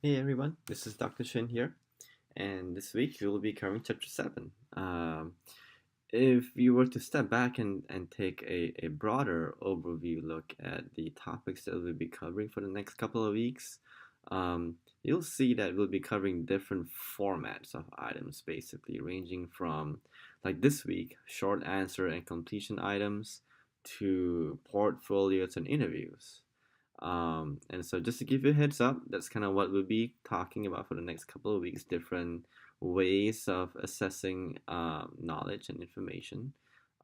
Hey everyone, this is Dr. Shin here, and this week we will be covering Chapter 7. If you were to step back and take a broader overview look at the topics that we'll be covering for the next couple of weeks, you'll see that we'll be covering different formats of items, basically, ranging from, like this week, short answer and completion items to portfolios and interviews. And so just to give you a heads up, that's kind of what we'll be talking about for the next couple of weeks, different ways of assessing knowledge and information.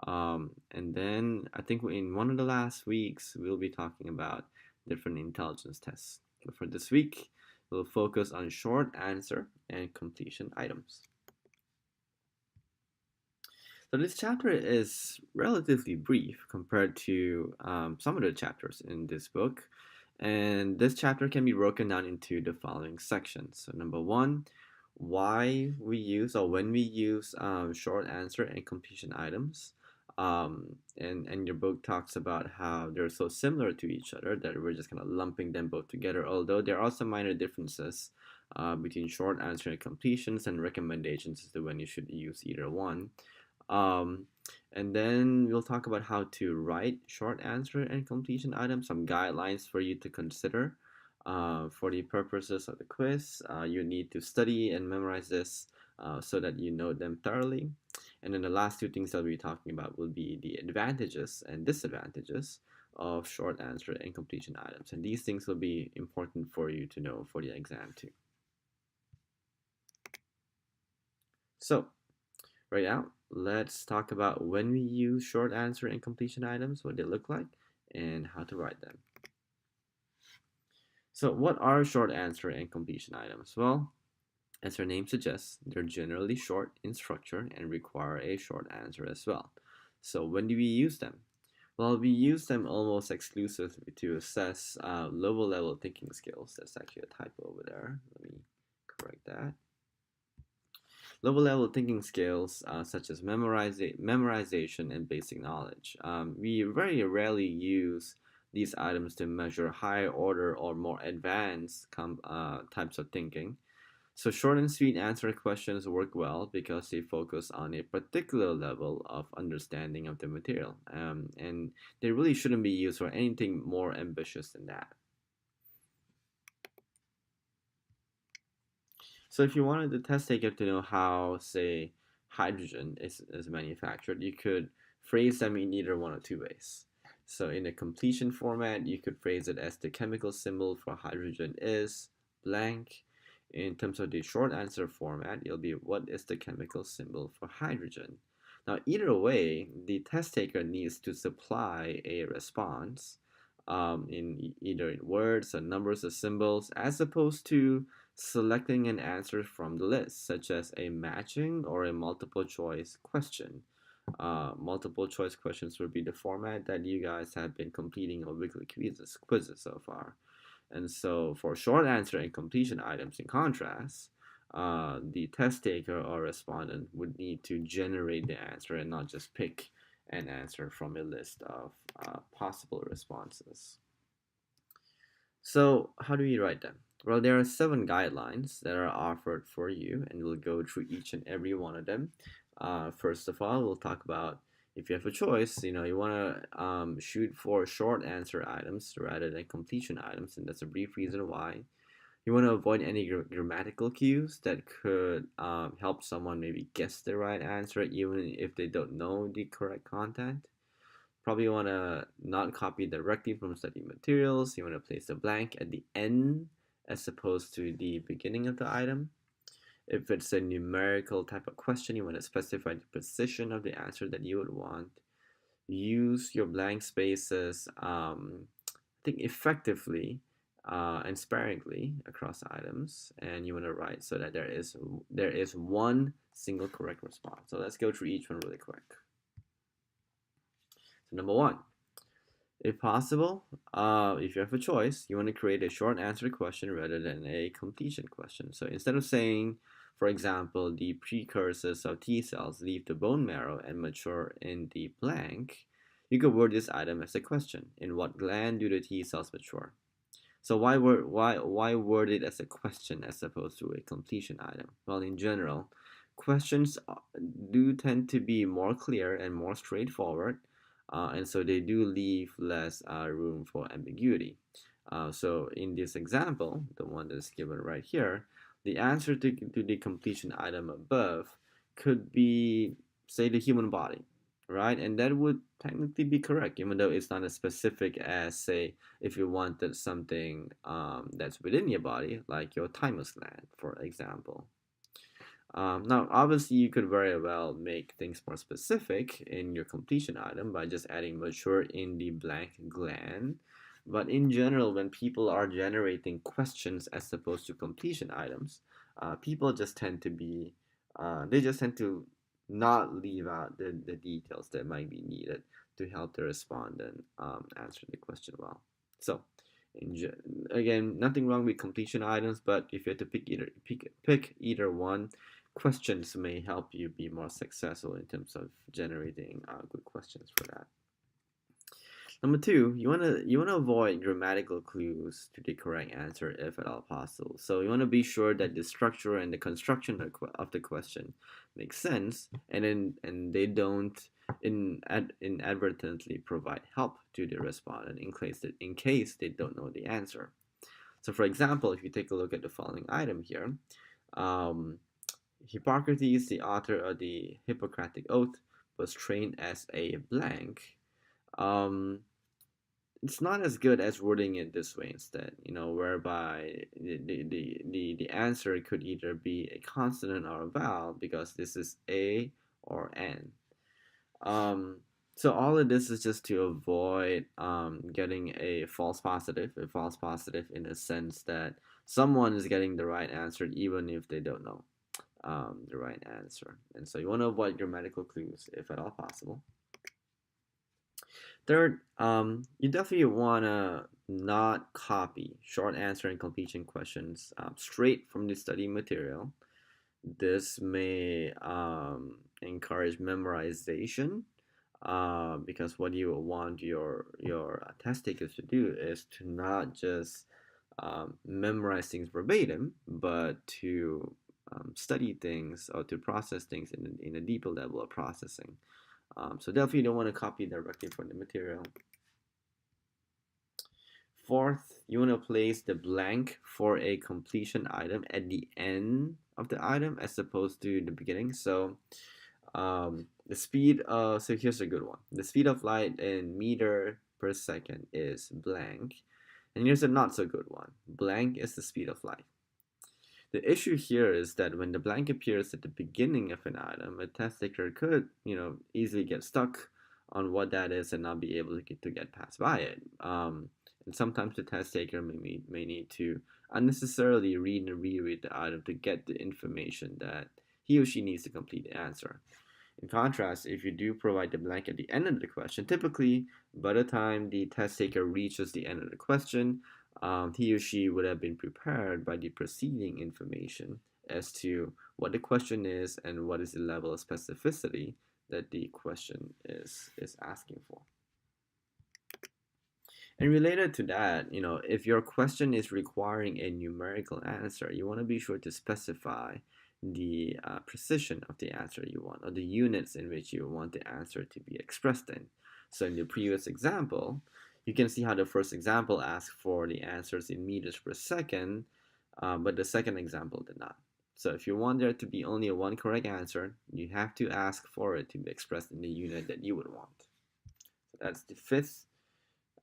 And then I think in one of the last weeks, we'll be talking about different intelligence tests. But for this week, we'll focus on short answer and completion items. So this chapter is relatively brief compared to some of the chapters in this book. And this chapter can be broken down into the following sections. So number one, why we use or when we use short answer and completion items. And your book talks about how they're so similar to each other that we're just kind of lumping them both together, although there are some minor differences between short answer and completions and recommendations as to when you should use either one. Um, and then we'll talk about how to write short answer and completion items, some guidelines for you to consider. For the purposes of the quiz, you need to study and memorize this so that you know them thoroughly. And then the last two things that we'll be talking about will be the advantages and disadvantages of short answer and completion items. And these things will be important for you to know for the exam too. So, right now, let's talk about when we use short answer and completion items, what they look like, and how to write them. So what are short answer and completion items? Well, as their name suggests, they're generally short in structure and require a short answer as well. So when do we use them? Well, we use them almost exclusively to assess lower level thinking skills. That's actually a typo over there. Let me correct that. Lower level thinking skills such as memorization and basic knowledge. We very rarely use these items to measure higher order or more advanced types of thinking. So short and sweet answer questions work well because they focus on a particular level of understanding of the material. And they really shouldn't be used for anything more ambitious than that. So if you wanted the test taker to know how, say, hydrogen is manufactured, you could phrase them in either one of two ways. So in a completion format, you could phrase it as the chemical symbol for hydrogen is blank. In terms of the short answer format, it'll be what is the chemical symbol for hydrogen? Now, either way, the test taker needs to supply a response in either in words or numbers or symbols, as opposed to selecting an answer from the list, such as a matching or a multiple choice question. Multiple choice questions would be the format that you guys have been completing on weekly quizzes so far. And so for short answer and completion items, in contrast, the test taker or respondent would need to generate the answer and not just pick an answer from a list of possible responses. So how do we write them? Well, there are 7 guidelines that are offered for you, and we'll go through each and every one of them. First of all, we'll talk about if you have a choice, you want to shoot for short answer items rather than completion items, and that's a brief reason why. You want to avoid any grammatical cues that could help someone maybe guess the right answer even if they don't know the correct content. Probably want to not copy directly from study materials. You want to place a blank at the end as opposed to the beginning of the item. If it's a numerical type of question, you want to specify the position of the answer that you would want. Use your blank spaces, I think, effectively and sparingly across items, and you want to write so that there is one single correct response. So let's go through each one really quick. So number one, if possible, if you have a choice, you want to create a short answer question rather than a completion question. So instead of saying, for example, the precursors of T cells leave the bone marrow and mature in the blank, you could word this item as a question. In what gland do the T cells mature? So why word it as a question as opposed to a completion item? Well, in general, questions do tend to be more clear and more straightforward, and so they do leave less room for ambiguity. So in this example, the one that's given right here, the answer to the completion item above could be, say, the human body, right? And that would technically be correct, even though it's not as specific as, say, if you wanted something that's within your body, like your thymus gland, for example. Now, obviously, you could very well make things more specific in your completion item by just adding mature in the blank gland. But in general, when people are generating questions as opposed to completion items, people just tend to be, they just tend to not leave out the details that might be needed to help the respondent answer the question well. So, again, nothing wrong with completion items, but if you have to pick either one, questions may help you be more successful in terms of generating good questions for that. Number two, you wanna avoid grammatical clues to the correct answer if at all possible. So you wanna be sure that the structure and the construction of the question makes sense, and they don't inadvertently provide help to the respondent in case they don't know the answer. So for example, if you take a look at the following item here, um, Hippocrates, the author of the Hippocratic Oath, was trained as a blank. Um, it's not as good as wording it this way instead, whereby the answer could either be a consonant or a vowel because this is a or n. Um, so all of this is just to avoid getting a false positive in the sense that someone is getting the right answer even if they don't know the right answer. And so you want to avoid grammatical clues if at all possible. Third, you definitely want to not copy short answer and completion questions straight from the study material. This may encourage memorization because what you want your test takers to do is to not just memorize things verbatim, but to study things or to process things in a deeper level of processing. So definitely don't want to copy directly from the material. Fourth, you want to place the blank for a completion item at the end of the item as opposed to the beginning. So the speed of, so here's a good one. The speed of light in meter per second is blank. And here's a not so good one. Blank is the speed of light. The issue here is that when the blank appears at the beginning of an item, a test taker could, easily get stuck on what that is and not be able to get passed by it. And sometimes the test taker may need to unnecessarily read and reread the item to get the information that he or she needs to complete the answer. In contrast, if you do provide the blank at the end of the question, typically by the time the test taker reaches the end of the question, he or she would have been prepared by the preceding information as to what the question is and what is the level of specificity that the question is asking for. And related to that, if your question is requiring a numerical answer, you want to be sure to specify the precision of the answer you want, or the units in which you want the answer to be expressed in. So in the previous example, you can see how the first example asked for the answers in meters per second, but the second example did not. So if you want there to be only a one correct answer, you have to ask for it to be expressed in the unit that you would want. So that's the fifth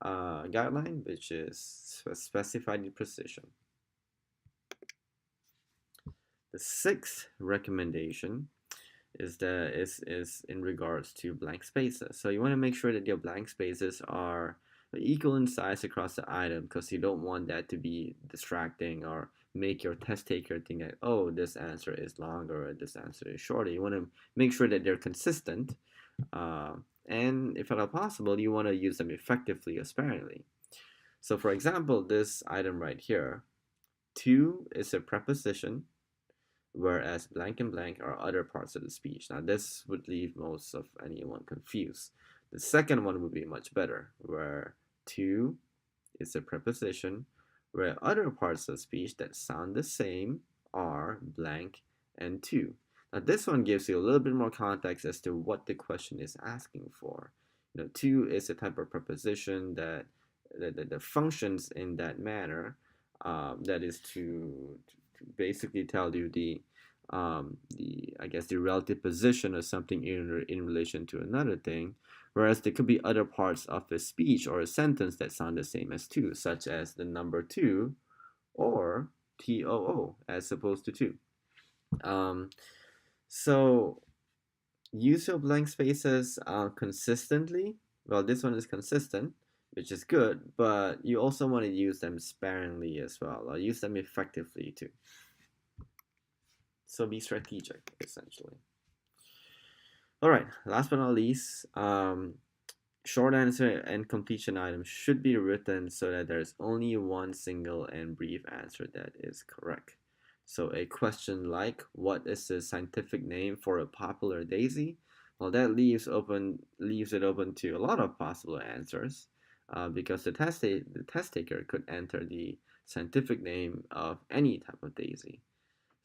guideline, which is specify the precision. The sixth recommendation is in regards to blank spaces. So you want to make sure that your blank spaces are equal in size across the item because you don't want that to be distracting or make your test taker think that, oh, this answer is longer or this answer is shorter. You want to make sure that they're consistent, and if at all possible, you want to use them effectively or sparingly. So for example, this item right here, to is a preposition, whereas blank and blank are other parts of the speech. Now this would leave most of anyone confused. The second one would be much better, where to is a preposition, where other parts of speech that sound the same are blank and to. Now, this one gives you a little bit more context as to what the question is asking for. To is a type of preposition that functions in that manner. That is to basically tell you the I guess the relative position of something in relation to another thing. Whereas there could be other parts of a speech or a sentence that sound the same as to, such as the number two or TOO as opposed to two. Um, so use your blank spaces consistently. Well, this one is consistent, which is good, but you also want to use them sparingly as well, or use them effectively too. So be strategic, essentially. All right, last but not least, short answer and completion items should be written so that there's only one single and brief answer that is correct. So a question like, what is the scientific name for a popular daisy? Well, that leaves it open to a lot of possible answers, because the test taker could enter the scientific name of any type of daisy.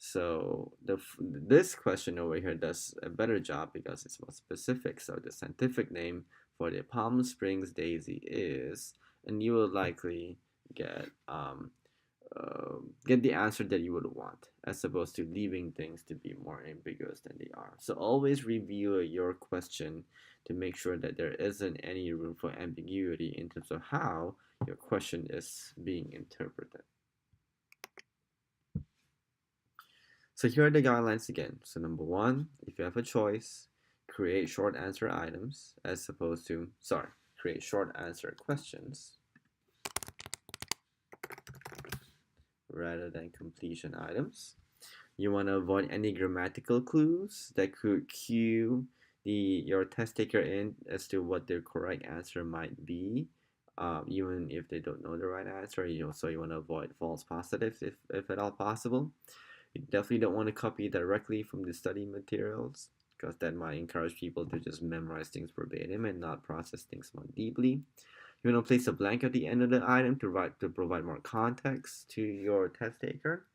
So this question over here does a better job because it's more specific. So the scientific name for the Palm Springs daisy is, and you will likely get the answer that you would want, as opposed to leaving things to be more ambiguous than they are. So always review your question to make sure that there isn't any room for ambiguity in terms of how your question is being interpreted. So here are the guidelines again. So number one, if you have a choice, create short answer items as opposed to, create short answer questions rather than completion items. You want to avoid any grammatical clues that could cue your test taker in as to what their correct answer might be, even if they don't know the right answer. So you want to avoid false positives if at all possible. You definitely don't want to copy directly from the study materials, because that might encourage people to just memorize things verbatim and not process things more deeply. You want to place a blank at the end of the item to provide more context to your test taker.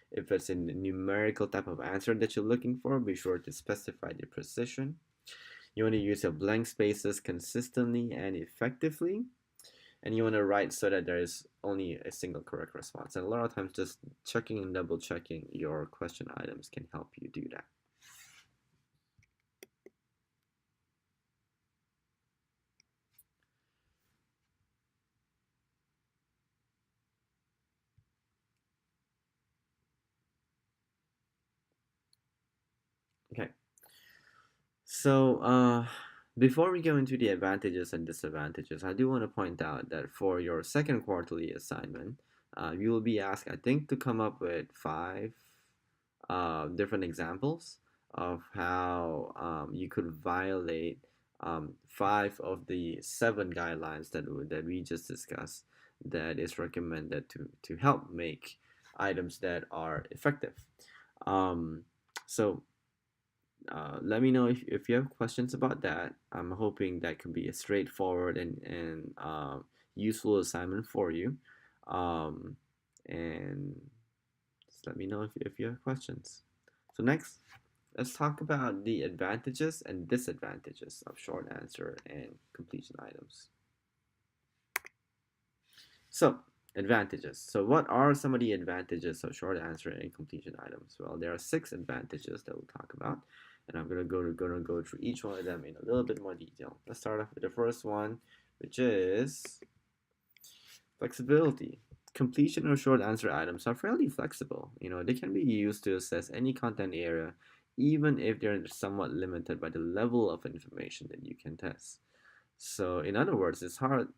If it's a numerical type of answer that you're looking for, be sure to specify the precision. You want to use your blank spaces consistently and effectively. And you want to write so that there is only a single correct response. And a lot of times just checking and double checking your question items can help you do that. Okay. So before we go into the advantages and disadvantages, I do want to point out that for your second quarterly assignment, you will be asked, I think, to come up with 5 different examples of how you could violate 5 of the 7 guidelines that we just discussed that is recommended to help make items that are effective. So let me know if you have questions about that. I'm hoping that could be a straightforward and useful assignment for you. And just let me know if you have questions. So next, let's talk about the advantages and disadvantages of short answer and completion items. So advantages. So what are some of the advantages of short answer and completion items? Well, there are 6 advantages that we'll talk about, and I'm gonna go through each one of them in a little bit more detail. Let's start off with the first one, which is flexibility. Completion or short answer items are fairly flexible. They can be used to assess any content area, even if they're somewhat limited by the level of information that you can test. So in other words, it's hard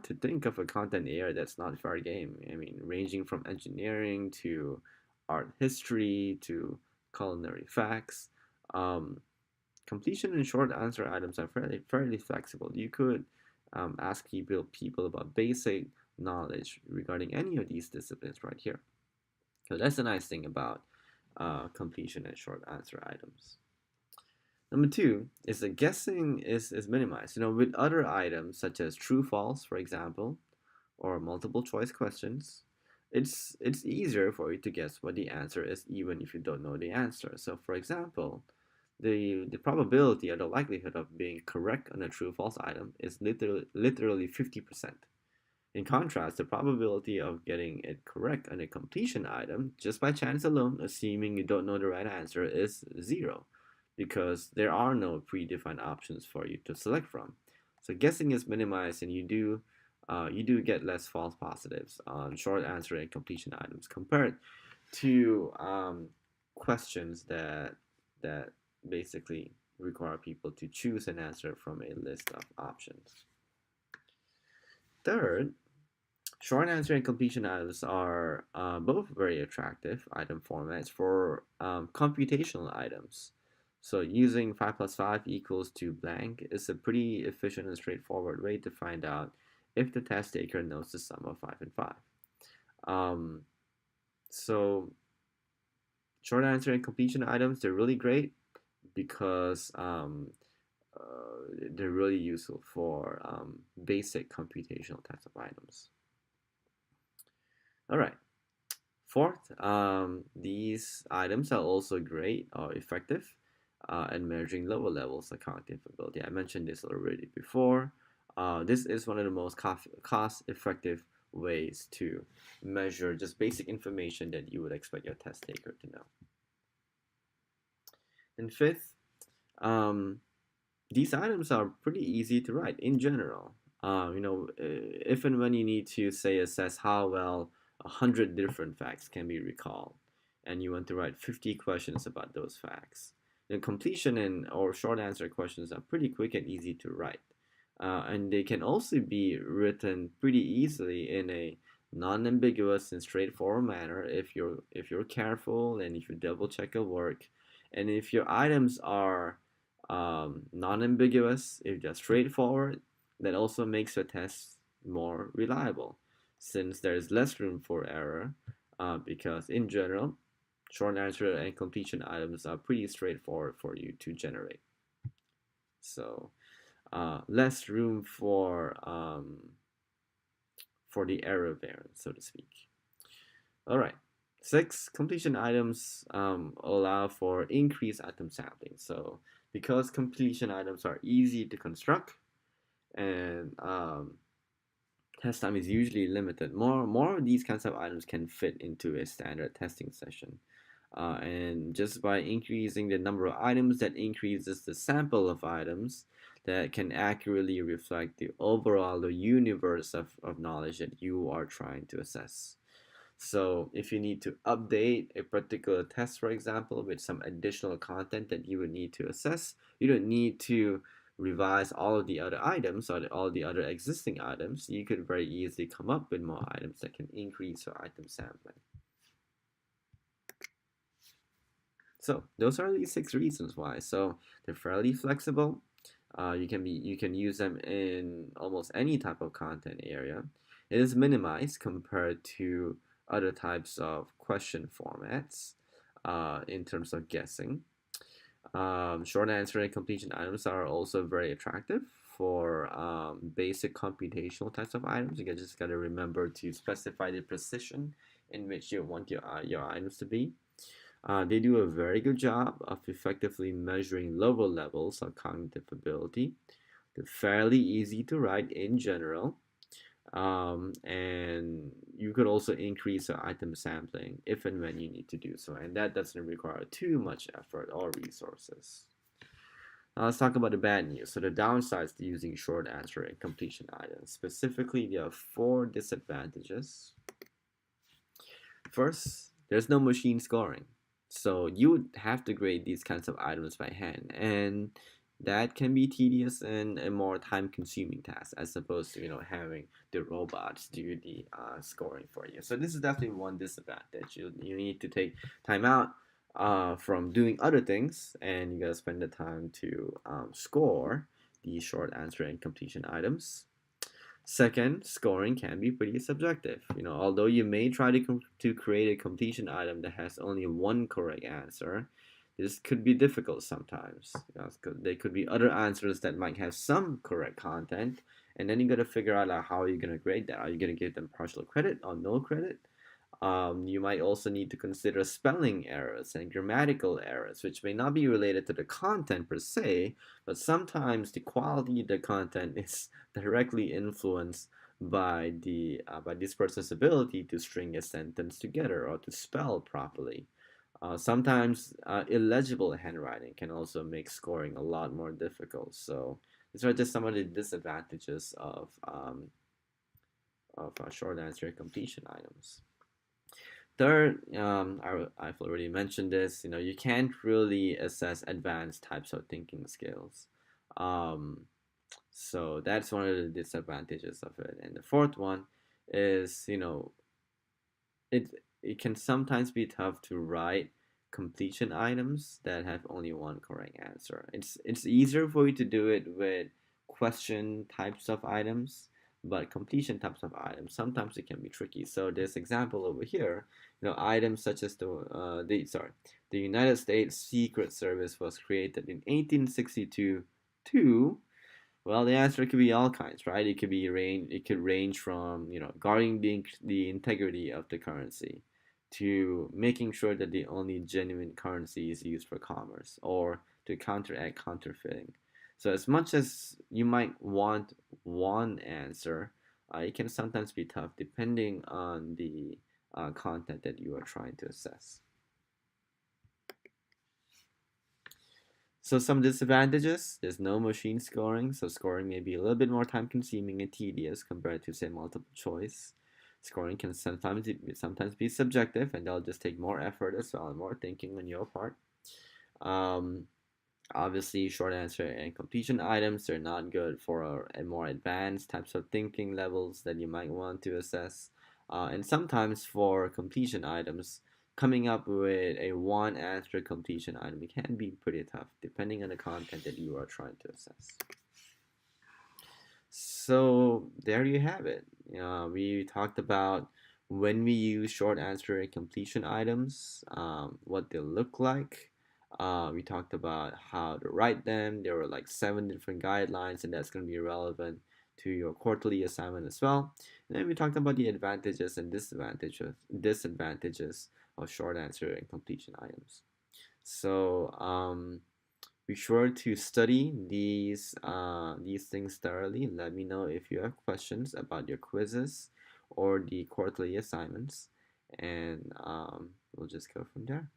to think of a content area that's not fair game. I mean, ranging from engineering to art history to culinary facts. Completion and short answer items are fairly flexible. You could ask people about basic knowledge regarding any of these disciplines right here. So that's the nice thing about completion and short answer items. Number 2 is the guessing is minimized. With other items such as true false, for example, or multiple choice questions, it's easier for you to guess what the answer is even if you don't know the answer. So for example, the probability or the likelihood of being correct on a true false item is literally 50%. In contrast, the probability of getting it correct on a completion item just by chance alone, assuming you don't know the right answer, is zero, because there are no predefined options for you to select from. So guessing is minimized, and you do get less false positives on short answer and completion items compared to questions that basically require people to choose an answer from a list of options. Third, short answer and completion items are both very attractive item formats for computational items. So using 5 plus 5 equals to blank is a pretty efficient and straightforward way to find out if the test taker knows the sum of 5 and 5. Um, so short answer and completion items, they're really great because they're really useful for basic computational types of items. All right. Fourth, these items are also great or effective at measuring lower levels of cognitive ability. I mentioned this already before. This is one of the most cost-effective ways to measure just basic information that you would expect your test taker to know. And fifth, um, these items are pretty easy to write in general. If and when you need to say assess how well 100 different facts can be recalled, and you want to write 50 questions about those facts. The completion and or short answer questions are pretty quick and easy to write, and they can also be written pretty easily in a non-ambiguous and straightforward manner if you're careful and if you double check your work, and if your items are non-ambiguous, if they're straightforward, that also makes your test more reliable, since there's less room for error, because in general, short answer and completion items are pretty straightforward for you to generate. So less room for the error variance, so to speak. All right. 6, completion items allow for increased item sampling. So because completion items are easy to construct and test time is usually limited, more of these kinds of items can fit into a standard testing session. And just by increasing the number of items, that increases the sample of items that can accurately reflect the overall universe of knowledge that you are trying to assess. So if you need to update a particular test, for example, with some additional content that you would need to assess, you don't need to revise all of the other items or all the other existing items. You could very easily come up with more items that can increase your item sampling. So those are the 6 reasons why. So they're fairly flexible. You can use them in almost any type of content area. It is minimized compared to other types of question formats in terms of guessing. Short answer and completion items are also very attractive for basic computational types of items. You just got to remember to specify the precision in which you want your items to be. They do a very good job of effectively measuring lower levels of cognitive ability. They're fairly easy to write in general. And you could also increase the item sampling if and when you need to do so, and that doesn't require too much effort or resources. Now let's talk about the bad news. So the downsides to using short answer and completion items. Specifically, there are 4 disadvantages. First, there's no machine scoring. So you would have to grade these kinds of items by hand, and that can be tedious and a more time-consuming task as opposed to having the robots do the scoring for you. So this is definitely one disadvantage. You need to take time out from doing other things, and you gotta spend the time to score the short answer and completion items. Second, scoring can be pretty subjective. Although you may try to create a completion item that has only one correct answer, this could be difficult sometimes. There could be other answers that might have some correct content, and then you got to figure out how you're going to grade that. Are you going to give them partial credit or no credit? You might also need to consider spelling errors and grammatical errors, which may not be related to the content per se, but sometimes the quality of the content is directly influenced by this person's ability to string a sentence together or to spell properly. Sometimes illegible handwriting can also make scoring a lot more difficult. So these are just some of the disadvantages of short answer completion items. Third, I've already mentioned this. You can't really assess advanced types of thinking skills. Um, so that's one of the disadvantages of it. And the fourth one is, it it can sometimes be tough to write completion items that have only one correct answer. It's easier for you to do it with question types of items, but completion types of items sometimes it can be tricky. So this example over here, items such as the United States Secret Service was created in 1862 to, well, the answer could be all kinds, right? It could range from, guarding the integrity of the currency to making sure that the only genuine currency is used for commerce or to counteract counterfeiting. So as much as you might want one answer, it can sometimes be tough depending on the content that you are trying to assess. So some disadvantages, there's no machine scoring, so scoring may be a little bit more time consuming and tedious compared to say multiple choice. Scoring can sometimes be subjective and they'll just take more effort as well and more thinking on your part. Um, Obviously, short answer and completion items are not good for a more advanced types of thinking levels that you might want to assess. And sometimes for completion items, coming up with a one answer completion item can be pretty tough depending on the content that you are trying to assess. So there you have it. We talked about when we use short answer and completion items, what they look like. We talked about how to write them. There were like 7 different guidelines, and that's going to be relevant to your quarterly assignment as well. And then we talked about the advantages and disadvantages of short answer and completion items. So be sure to study these things thoroughly. Let me know if you have questions about your quizzes or the quarterly assignments, and we'll just go from there.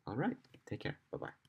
All right, take care. Bye bye.